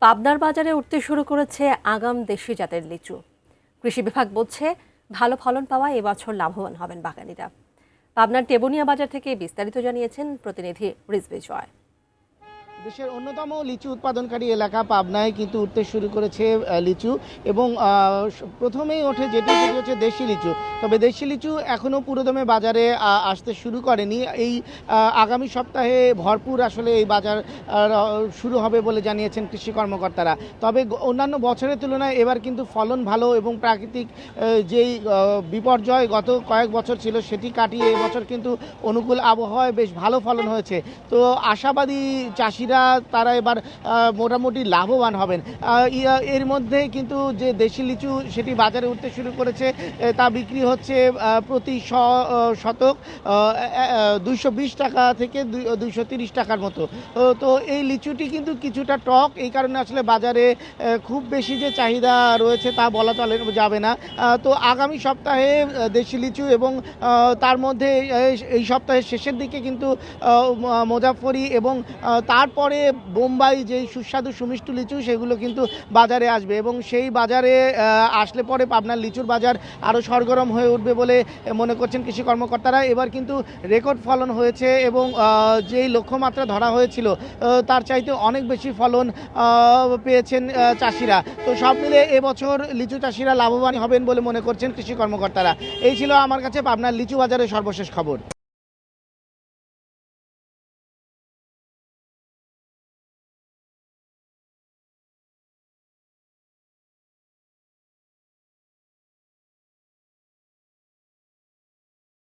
পাবনার বাজারে উঠতে শুরু করেছে আগাম দেশি জাতের লিচু। কৃষি বিভাগ বলছে ভালো ফলন পাওয়ায় এবছর লাভবান হবেন বাগানীরা। পাবনার টেবুনিয়া বাজার থেকে বিস্তারিত জানিয়েছেন প্রতিনিধি রিজভী জয়। দেশের অন্যতম লিচু উৎপাদনকারী এলাকা পাবনায় কিন্তু উঠতে শুরু করেছে লিচু এবং প্রথমেই ওঠে যেটি হচ্ছে দেশি লিচু। তবে দেশি লিচু এখনও পুরোদমে বাজারে আসতে শুরু করেনি। এই আগামী সপ্তাহে ভরপুর আসলে এই বাজার শুরু হবে বলে জানিয়েছেন কৃষি কর্মকর্তারা। তবে অন্যান্য বছরের তুলনায় এবার কিন্তু ফলন ভালো এবং প্রাকৃতিক যেই বিপর্যয় গত কয়েক বছর ছিল সেটি কাটিয়ে এবছর কিন্তু অনুকূল আবহাওয়ায় বেশ ভালো ফলন হয়েছে। তো আশাবাদী চাষিরা তারা এবার মোটামুটি লাভবান হবেন। এর মধ্যে কিন্তু যে দেশি লিচু সেটি বাজারে উঠতে শুরু করেছে, তা বিক্রি হচ্ছে প্রতি শতক 220 টাকা থেকে 230 টাকার মতো। তো এই লিচুটি কিন্তু কিছুটা টক, এই কারণে আসলে বাজারে খুব বেশি যে চাহিদা রয়েছে তা বলা যাবে না। তো আগামী সপ্তাহে দেশি লিচু এবং তার মধ্যে এই সপ্তাহের শেষের দিকে কিন্তু মুজাফফরি এবং তারপরে বোম্বাই যেই সুস্বাদু সুমিষ্ট লিচু সেগুলো কিন্তু বাজারে আসবে এবং সেই বাজারে আসলে পরে পাবনার লিচুর বাজার আরও সরগরম হয়ে উঠবে বলে মনে করছেন কৃষি কর্মকর্তারা। এবার কিন্তু রেকর্ড ফলন হয়েছে এবং যেই লক্ষ্যমাত্রা ধরা হয়েছিল তার চাইতে অনেক বেশি ফলন পেয়েছেন চাষিরা। তো সব মিলে এবছর লিচু চাষিরা লাভবান হবেন বলে মনে করছেন কৃষি কর্মকর্তারা। এই ছিল আমার কাছে পাবনার লিচু বাজারের সর্বশেষ খবর।